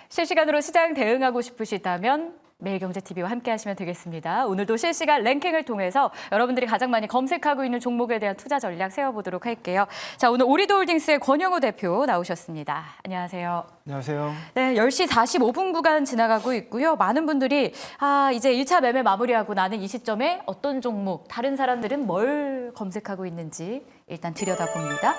실시간으로 시장 대응하고 싶으시다면 매일경제TV와 함께 하시면 되겠습니다. 오늘도 실시간 랭킹을 통해서 여러분들이 가장 많이 검색하고 있는 종목에 대한 투자 전략 세워보도록 할게요. 자, 오늘 오리도홀딩스의 권영우 대표 나오셨습니다. 안녕하세요. 안녕하세요. 네, 10시 45분 구간 지나가고 있고요. 많은 분들이 이제 1차 매매 마무리하고 나는 이 시점에 어떤 종목, 다른 사람들은 뭘 검색하고 있는지 일단 들여다봅니다.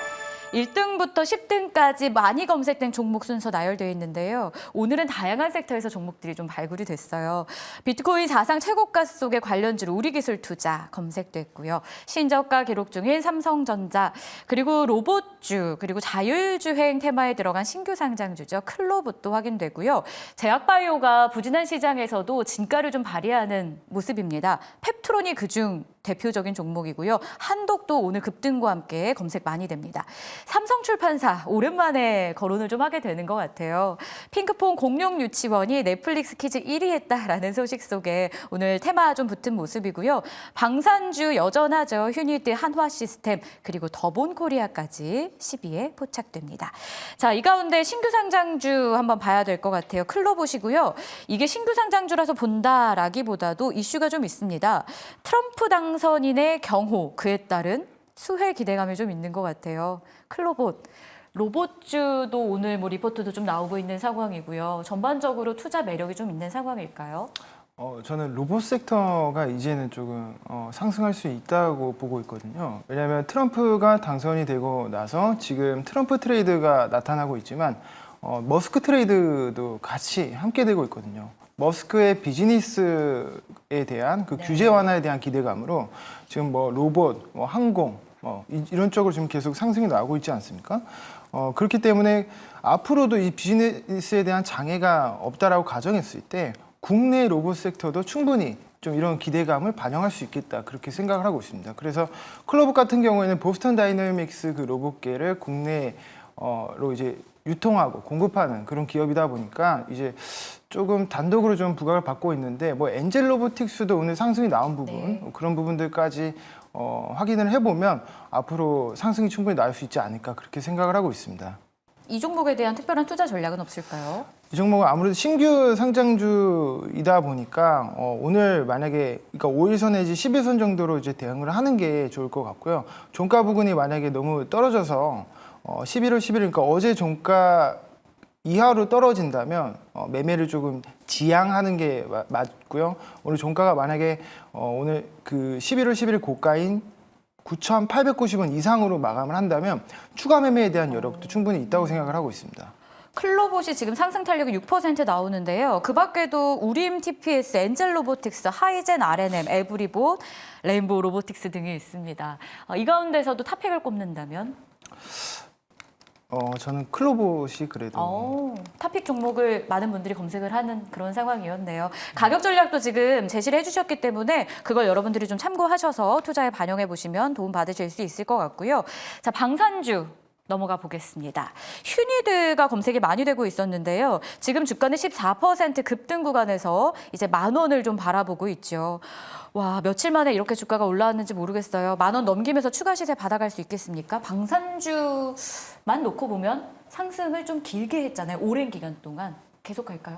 1등부터 10등까지 많이 검색된 종목 순서 나열되어 있는데요. 오늘은 다양한 섹터에서 종목들이 좀 발굴이 됐어요. 비트코인 사상 최고가 속의 관련주로 우리기술투자 검색됐고요. 신저가 기록 중인 삼성전자, 그리고 로봇주, 그리고 자율주행 테마에 들어간 신규 상장주죠. 클로봇도 확인되고요. 제약바이오가 부진한 시장에서도 진가를 좀 발휘하는 모습입니다. 펩트론이 그중 대표적인 종목이고요. 한독도 오늘 급등과 함께 검색 많이 됩니다. 삼성출판사 오랜만에 거론을 좀 하게 되는 것 같아요. 핑크퐁 공룡 유치원이 넷플릭스 퀴즈 1위 했다라는 소식 속에 오늘 테마 좀 붙은 모습이고요. 방산주 여전하죠. 휴니드, 한화시스템, 그리고 더본코리아까지 10위에 포착됩니다. 자, 이 가운데 신규 상장주 한번 봐야 될 것 같아요. 클로봇이고요. 이게 신규 상장주라서 본다라기보다도 이슈가 좀 있습니다. 트럼프 당선인의 경호, 그에 따른 수혜 기대감이 좀 있는 것 같아요. 클로봇, 로봇주도 오늘 뭐 리포트도 좀 나오고 있는 상황이고요. 전반적으로 투자 매력이 좀 있는 상황일까요? 저는 로봇 섹터가 이제는 조금 상승할 수 있다고 보고 있거든요. 왜냐하면 트럼프가 당선이 되고 나서 지금 트럼프 트레이드가 나타나고 있지만 머스크 트레이드도 같이 함께 되고 있거든요. 머스크의 비즈니스에 대한 그 규제 완화에 대한 기대감으로 지금 뭐 로봇, 뭐 항공, 이런 쪽으로 지금 계속 상승이 나오고 있지 않습니까? 그렇기 때문에 앞으로도 이 비즈니스에 대한 장애가 없다라고 가정했을 때 국내 로봇 섹터도 충분히 좀 이런 기대감을 반영할 수 있겠다, 그렇게 생각을 하고 있습니다. 그래서 클로봇 같은 경우에는 보스턴 다이내믹스 그 로봇계를 국내로 이제 유통하고 공급하는 그런 기업이다 보니까 이제 조금 단독으로 좀 부각을 받고 있는데, 뭐 엔젤 로보틱스도 오늘 상승이 나온 부분, 그런 부분들까지 확인을 해보면 앞으로 상승이 충분히 나올 수 있지 않을까, 그렇게 생각을 하고 있습니다. 이 종목에 대한 특별한 투자 전략은 없을까요? 이 종목은 아무래도 신규 상장주이다 보니까 오늘 만약에 그러니까 5일선 내지 10일선 정도로 이제 대응을 하는 게 좋을 것 같고요. 종가 부근이 만약에 너무 떨어져서 11월 10일, 그러니까 어제 종가 이하로 떨어진다면 매매를 조금 지양하는 게 맞고요. 오늘 종가가 만약에 오늘 그 11월 10일 고가인 9,890원 이상으로 마감을 한다면 추가 매매에 대한 여력도 충분히 있다고 생각을 하고 있습니다. 클로봇이 지금 상승 탄력이 6% 나오는데요. 그 밖에도 우림 TPS, 엔젤 로보틱스, 하이젠 RNM, 에브리봇, 레인보우 로보틱스 등이 있습니다. 이 가운데서도 탑픽을 꼽는다면? 저는 클로봇이 그래도 탑픽 종목을 많은 분들이 검색을 하는 그런 상황이었네요. 가격 전략도 지금 제시를 해주셨기 때문에 그걸 여러분들이 좀 참고하셔서 투자에 반영해 보시면 도움 받으실 수 있을 것 같고요. 자, 방산주 넘어가 보겠습니다. 휴니드가 검색이 많이 되고 있었는데요. 지금 주가는 14% 급등 구간에서 이제 10,000원을 좀 바라보고 있죠. 와, 며칠 만에 이렇게 주가가 올라왔는지 모르겠어요. 10,000원 넘기면서 추가 시세 받아갈 수 있겠습니까? 방산주만 놓고 보면 상승을 좀 길게 했잖아요. 오랜 기간 동안. 계속할까요?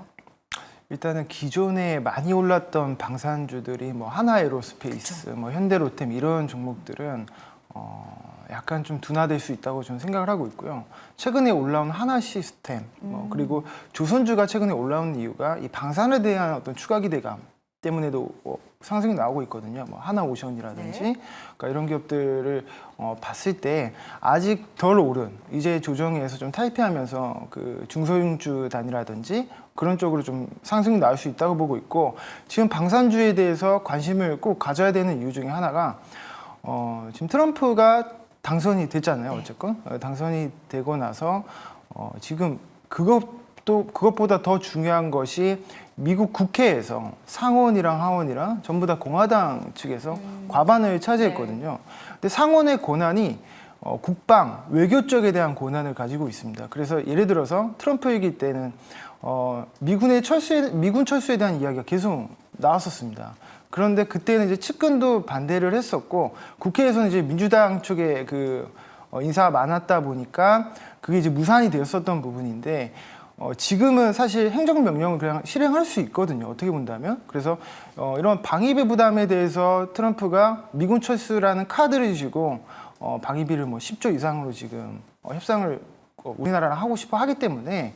일단은 기존에 많이 올랐던 방산주들이 뭐 하나에로스페이스, 뭐 현대로템 이런 종목들은 약간 좀 둔화될 수 있다고 저는 생각을 하고 있고요. 최근에 올라온 하나시스템, 그리고 조선주가 최근에 올라온 이유가 이 방산에 대한 어떤 추가 기대감 때문에도 상승이 나오고 있거든요. 뭐 하나오션이라든지, 그러니까 이런 기업들을 봤을 때 아직 덜 오른, 이제 조정에서 좀 탈피하면서 그 중소형주 단위라든지 그런 쪽으로 좀 상승이 나올 수 있다고 보고 있고, 지금 방산주에 대해서 관심을 꼭 가져야 되는 이유 중에 하나가 지금 트럼프가 당선이 됐잖아요. 어쨌건 당선이 되고 나서 지금 그것보다 더 중요한 것이 미국 국회에서 상원이랑 하원이랑 전부 다 공화당 측에서 과반을 차지했거든요. 근데 상원의 권한이 국방, 외교 쪽에 대한 권한을 가지고 있습니다. 그래서 예를 들어서 트럼프이기 때는 미군 철수에 대한 이야기가 계속 나왔었습니다. 그런데 그때는 이제 측근도 반대를 했었고, 국회에서는 이제 민주당 쪽에 그 인사가 많았다 보니까 그게 이제 무산이 되었었던 부분인데, 지금은 사실 행정명령을 그냥 실행할 수 있거든요. 어떻게 본다면. 그래서 이런 방위비 부담에 대해서 트럼프가 미군 철수라는 카드를 쥐고 방위비를 뭐 10조 이상으로 지금 협상을 우리나라랑 하고 싶어 하기 때문에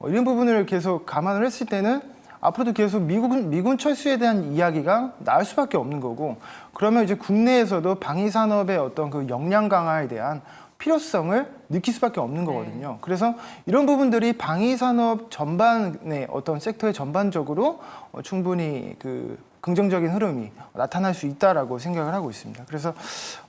이런 부분을 계속 감안을 했을 때는 앞으로도 계속 미군 철수에 대한 이야기가 나올 수밖에 없는 거고, 그러면 이제 국내에서도 방위 산업의 어떤 그 역량 강화에 대한 필요성을 느낄 수밖에 없는 거거든요. 그래서 이런 부분들이 방위 산업 전반의 어떤 섹터의 전반적으로 충분히 그 긍정적인 흐름이 나타날 수 있다라고 생각을 하고 있습니다. 그래서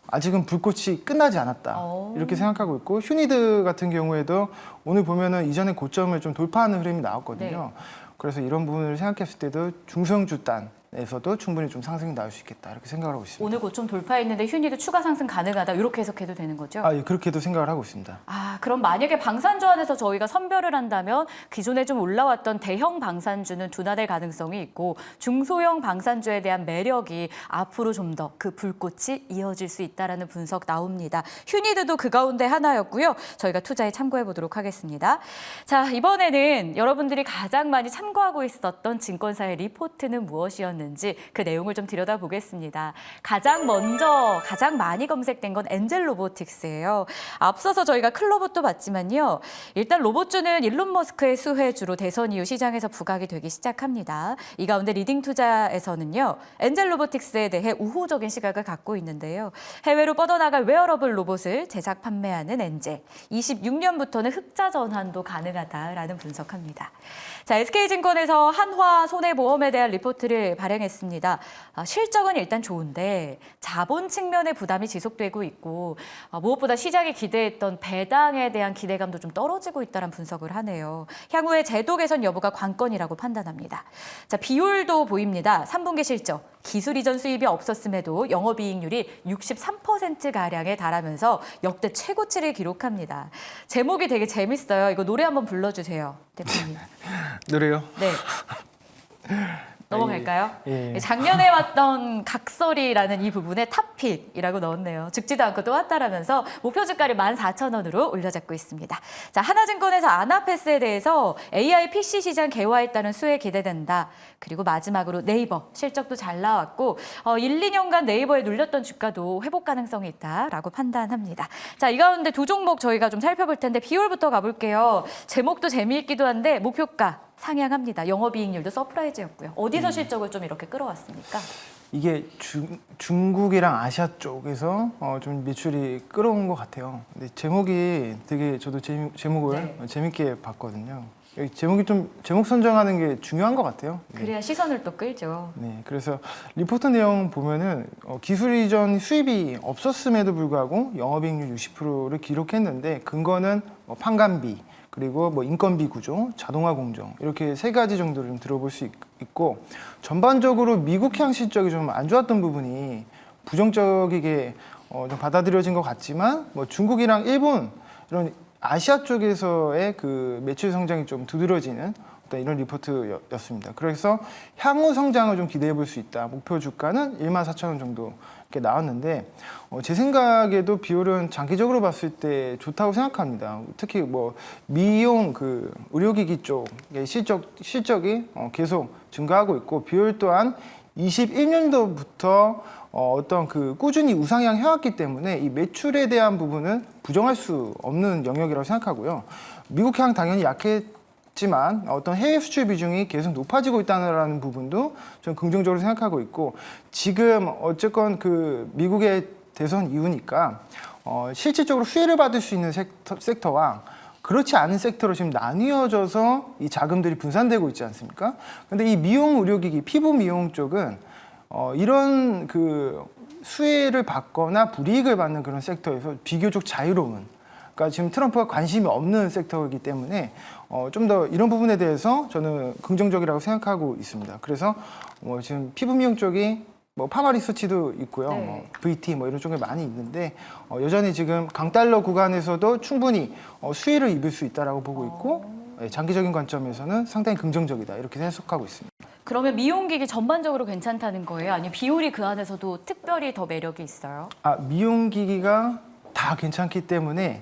아직은 불꽃이 끝나지 않았다 이렇게 생각하고 있고, 휴니드 같은 경우에도 오늘 보면은 이전의 고점을 좀 돌파하는 흐름이 나왔거든요. 그래서 이런 부분을 생각했을 때도 중소형주단에서도 충분히 좀 상승이 나올 수 있겠다 이렇게 생각을 하고 있습니다. 오늘 고점 돌파했는데 휴니도 추가 상승 가능하다 이렇게 해석해도 되는 거죠? 예, 그렇게도 생각을 하고 있습니다. 그럼 만약에 방산주 안에서 저희가 선별을 한다면 기존에 좀 올라왔던 대형 방산주는 둔화될 가능성이 있고, 중소형 방산주에 대한 매력이 앞으로 좀 더 그 불꽃이 이어질 수 있다라는 분석 나옵니다. 휴니드도 그 가운데 하나였고요. 저희가 투자에 참고해 보도록 하겠습니다. 자, 이번에는 여러분들이 가장 많이 참고하고 있었던 증권사의 리포트는 무엇이었는지 그 내용을 좀 들여다보겠습니다. 가장 먼저 가장 많이 검색된 건 엔젤 로보틱스예요. 앞서서 저희가 클로봇도 봤지만요. 일단 로봇주는 일론 머스크의 수혜주로 대선 이후 시장에서 부각이 되기 시작합니다. 이 가운데 리딩 투자에서는요. 엔젤 로보틱스에 대해 우호적인 시각을 갖고 있는데요. 해외로 뻗어나갈 웨어러블 로봇을 제작 판매하는 엔젤. 26년부터는 흑자 전환도 가능하다라는 분석합니다. 자, SK증권에서 한화 손해보험에 대한 리포트를 발행했습니다. 실적은 일단 좋은데 자본 측면의 부담이 지속되고 있고, 무엇보다 시장이 기대했던 배당에 대한 기대감도 좀 떨어지고 있다는 분석을 하네요. 향후에 제도 개선 여부가 관건이라고 판단합니다. 자, 비율도 보입니다. 3분기 실적. 기술 이전 수입이 없었음에도 영업이익률이 63%가량에 달하면서 역대 최고치를 기록합니다. 제목이 되게 재밌어요. 이거 노래 한번 불러주세요, 대표님. 노래요? 네. 넘어갈까요? 예. 작년에 왔던 각설이라는 이 부분에 탑픽이라고 넣었네요. 죽지도 않고 또 왔다라면서 목표 주가를 14,000원으로 올려잡고 있습니다. 자, 하나증권에서 아나패스에 대해서 AI PC 시장 개화에 따른 수혜 기대된다. 그리고 마지막으로 네이버 실적도 잘 나왔고 1, 2년간 네이버에 눌렸던 주가도 회복 가능성이 있다라고 판단합니다. 자, 이 가운데 두 종목 저희가 좀 살펴볼 텐데 비율부터 가볼게요. 제목도 재미있기도 한데 목표가 상향합니다. 영업이익률도 서프라이즈였고요. 어디서 실적을 좀 이렇게 끌어왔습니까? 이게 중국이랑 아시아 쪽에서 좀 매출이 끌어온 것 같아요. 근데 제목이 되게 저도 제목을 재밌게 봤거든요. 제목이 좀 제목 선정하는 게 중요한 것 같아요. 그래야 시선을 또 끌죠. 네, 그래서 리포트 내용 보면은 기술 이전 수입이 없었음에도 불구하고 영업이익률 60%를 기록했는데 근거는 판관비 그리고 인건비 구조, 자동화 공정 이렇게 세 가지 정도를 좀 들어볼 수 있고, 전반적으로 미국향 실적이 좀 안 좋았던 부분이 부정적이게 좀 받아들여진 것 같지만 중국이랑 일본 이런 아시아 쪽에서의 그 매출 성장이 좀 두드러지는 어떤 이런 리포트였습니다. 그래서 향후 성장을 좀 기대해 볼 수 있다. 목표 주가는 14,000원 정도 이렇게 나왔는데 제 생각에도 비율은 장기적으로 봤을 때 좋다고 생각합니다. 특히 미용 그 의료기기 쪽의 실적이 계속 증가하고 있고, 비율 또한 21년도부터 어떤 그 꾸준히 우상향 해왔기 때문에 이 매출에 대한 부분은 부정할 수 없는 영역이라고 생각하고요. 미국향 당연히 약했지만 어떤 해외 수출 비중이 계속 높아지고 있다는 부분도 좀 긍정적으로 생각하고 있고, 지금 어쨌건 그 미국의 대선 이후니까 실질적으로 수혜를 받을 수 있는 섹터와 그렇지 않은 섹터로 지금 나뉘어져서 이 자금들이 분산되고 있지 않습니까? 근데 이 미용 의료기기, 피부 미용 쪽은 이런 그 수혜를 받거나 불이익을 받는 그런 섹터에서 비교적 자유로운, 그러니까 지금 트럼프가 관심이 없는 sek터이기 때문에 좀 더 이런 부분에 대해서 저는 긍정적이라고 생각하고 있습니다. 그래서 지금 피부 미용 쪽이 파마리 수치도 있고요, VT 이런 쪽에 많이 있는데 여전히 지금 강달러 구간에서도 충분히 수혜를 입을 수 있다라고 보고 있고, 장기적인 관점에서는 상당히 긍정적이다 이렇게 해석하고 있습니다. 그러면 미용기기 전반적으로 괜찮다는 거예요? 아니면 비율이 그 안에서도 특별히 더 매력이 있어요? 미용기기가 다 괜찮기 때문에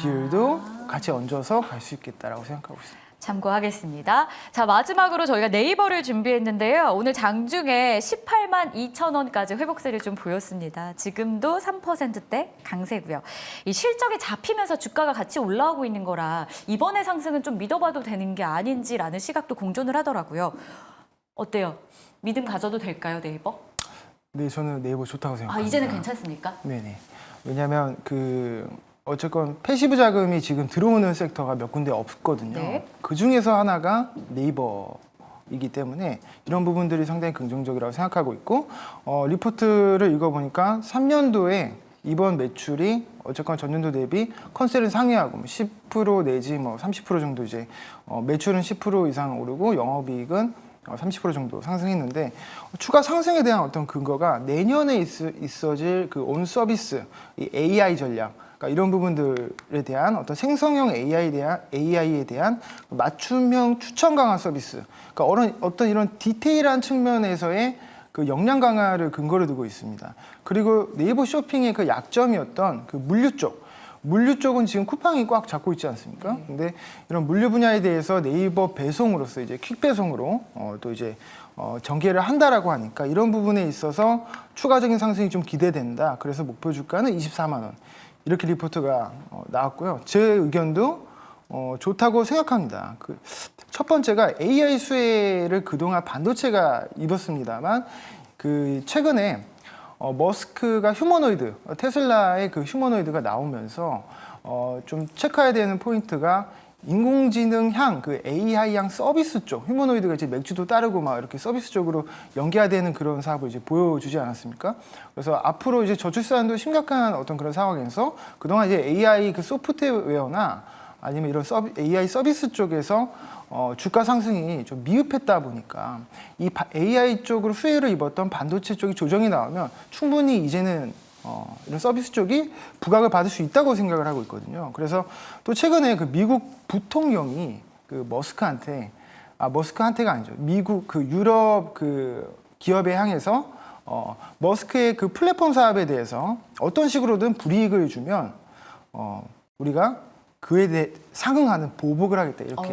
비율도 같이 얹어서 갈 수 있겠다라고 생각하고 있습니다. 참고하겠습니다. 자, 마지막으로 저희가 네이버를 준비했는데요. 오늘 장중에 18만 2천 원까지 회복세를 좀 보였습니다. 지금도 3%대 강세고요. 이 실적이 잡히면서 주가가 같이 올라오고 있는 거라 이번에 상승은 좀 믿어봐도 되는 게 아닌지라는 시각도 공존을 하더라고요. 어때요? 믿음 가져도 될까요, 네이버? 네, 저는 네이버 좋다고 아, 생각합니다. 이제는 괜찮습니까? 네네. 왜냐하면 어쨌건 패시브 자금이 지금 들어오는 섹터가 몇 군데 없거든요. 네. 그 중에서 하나가 네이버이기 때문에 이런 부분들이 상당히 긍정적이라고 생각하고 있고, 리포트를 읽어보니까 3년도에 이번 매출이 어쨌건 전년도 대비 컨셀은 상회하고 10% 내지 30% 정도 이제 매출은 10% 이상 오르고 영업이익은 30% 정도 상승했는데, 추가 상승에 대한 어떤 근거가 내년에 있어질 그 온 서비스, 이 AI 전략, 그러니까 이런 부분들에 대한 어떤 생성형 AI에 대한 맞춤형 추천 강화 서비스, 그러니까 어떤 이런 디테일한 측면에서의 그 역량 강화를 근거로 두고 있습니다. 그리고 네이버 쇼핑의 그 약점이었던 그 물류 쪽은 지금 쿠팡이 꽉 잡고 있지 않습니까? 근데 이런 물류 분야에 대해서 네이버 배송으로서 이제 퀵 배송으로 또 이제 전개를 한다라고 하니까 이런 부분에 있어서 추가적인 상승이 좀 기대된다. 그래서 목표 주가는 24만 원. 이렇게 리포트가 나왔고요. 제 의견도 좋다고 생각합니다. 첫 번째가 AI 수혜를 그동안 반도체가 입었습니다만 최근에 머스크가 휴머노이드, 테슬라의 그 휴머노이드가 나오면서 좀 체크해야 되는 포인트가 인공지능향, 그 AI향 서비스 쪽, 휴머노이드가 이제 맥주도 따르고 막 이렇게 서비스 쪽으로 연계화되는 그런 사업을 이제 보여주지 않았습니까? 그래서 앞으로 이제 저출산도 심각한 어떤 그런 상황에서 그동안 이제 AI 그 소프트웨어나 아니면 이런 AI 서비스 쪽에서 주가 상승이 좀 미흡했다 보니까 이 AI 쪽으로 수혜를 입었던 반도체 쪽이 조정이 나오면 충분히 이제는 이런 서비스 쪽이 부각을 받을 수 있다고 생각을 하고 있거든요. 그래서 또 최근에 그 미국 부통령이 그 머스크한테가 아니죠. 미국 그 유럽 그 기업에 향해서 머스크의 그 플랫폼 사업에 대해서 어떤 식으로든 불이익을 주면 우리가 그에 대해 상응하는 보복을 하겠다 이렇게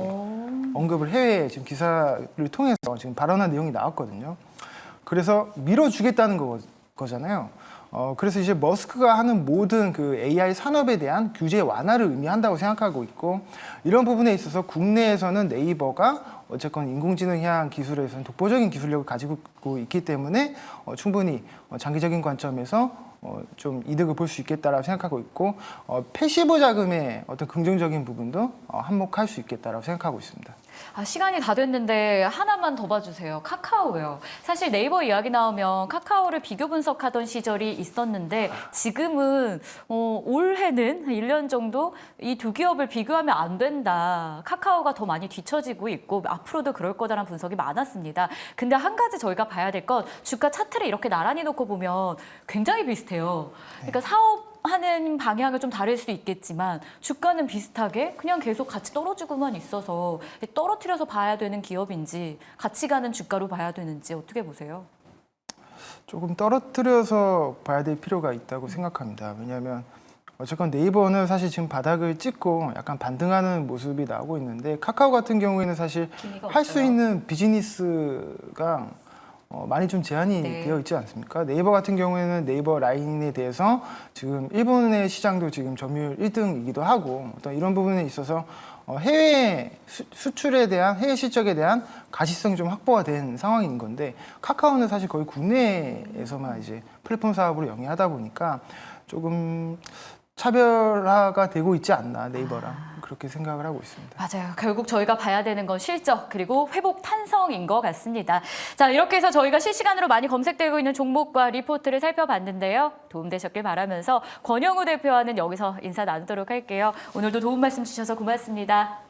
언급을 해외 지금 기사를 통해서 지금 발언한 내용이 나왔거든요. 그래서 밀어주겠다는 거잖아요. 그래서 이제 머스크가 하는 모든 그 AI 산업에 대한 규제 완화를 의미한다고 생각하고 있고, 이런 부분에 있어서 국내에서는 네이버가 어쨌건 인공지능향 기술에서는 독보적인 기술력을 가지고 있기 때문에 충분히 장기적인 관점에서 좀 이득을 볼 수 있겠다라고 생각하고 있고, 패시브 자금의 어떤 긍정적인 부분도 한몫할 수 있겠다라고 생각하고 있습니다. 시간이 다 됐는데 하나만 더 봐주세요. 카카오요. 사실 네이버 이야기 나오면 카카오를 비교 분석하던 시절이 있었는데 지금은 올해는 1년 정도 이 두 기업을 비교하면 안 된다. 카카오가 더 많이 뒤처지고 있고 앞으로도 그럴 거다라는 분석이 많았습니다. 근데 한 가지 저희가 봐야 될 건 주가 차트를 이렇게 나란히 놓고 보면 굉장히 비슷해요. 그러니까 사업하는 방향은 좀 다를 수 있겠지만 주가는 비슷하게 그냥 계속 같이 떨어지고만 있어서 떨어뜨려서 봐야 되는 기업인지 같이 가는 주가로 봐야 되는지 어떻게 보세요? 조금 떨어뜨려서 봐야 될 필요가 있다고 생각합니다. 왜냐하면 어쨌건 네이버는 사실 지금 바닥을 찍고 약간 반등하는 모습이 나오고 있는데, 카카오 같은 경우에는 사실 할 수 있는 비즈니스가 많이 좀 제한이 되어 있지 않습니까? 네이버 같은 경우에는 네이버 라인에 대해서 지금 일본의 시장도 지금 점유율 1등이기도 하고, 어떤 이런 부분에 있어서 해외 수출에 대한, 해외 실적에 대한 가시성이 좀 확보가 된 상황인 건데, 카카오는 사실 거의 국내에서만 이제 플랫폼 사업으로 영위하다 보니까 조금 차별화가 되고 있지 않나, 네이버랑. 그렇게 생각을 하고 있습니다. 맞아요. 결국 저희가 봐야 되는 건 실적 그리고 회복 탄성인 것 같습니다. 자, 이렇게 해서 저희가 실시간으로 많이 검색되고 있는 종목과 리포트를 살펴봤는데요. 도움되셨길 바라면서 권영우 대표와는 여기서 인사 나누도록 할게요. 오늘도 도움 말씀 주셔서 고맙습니다.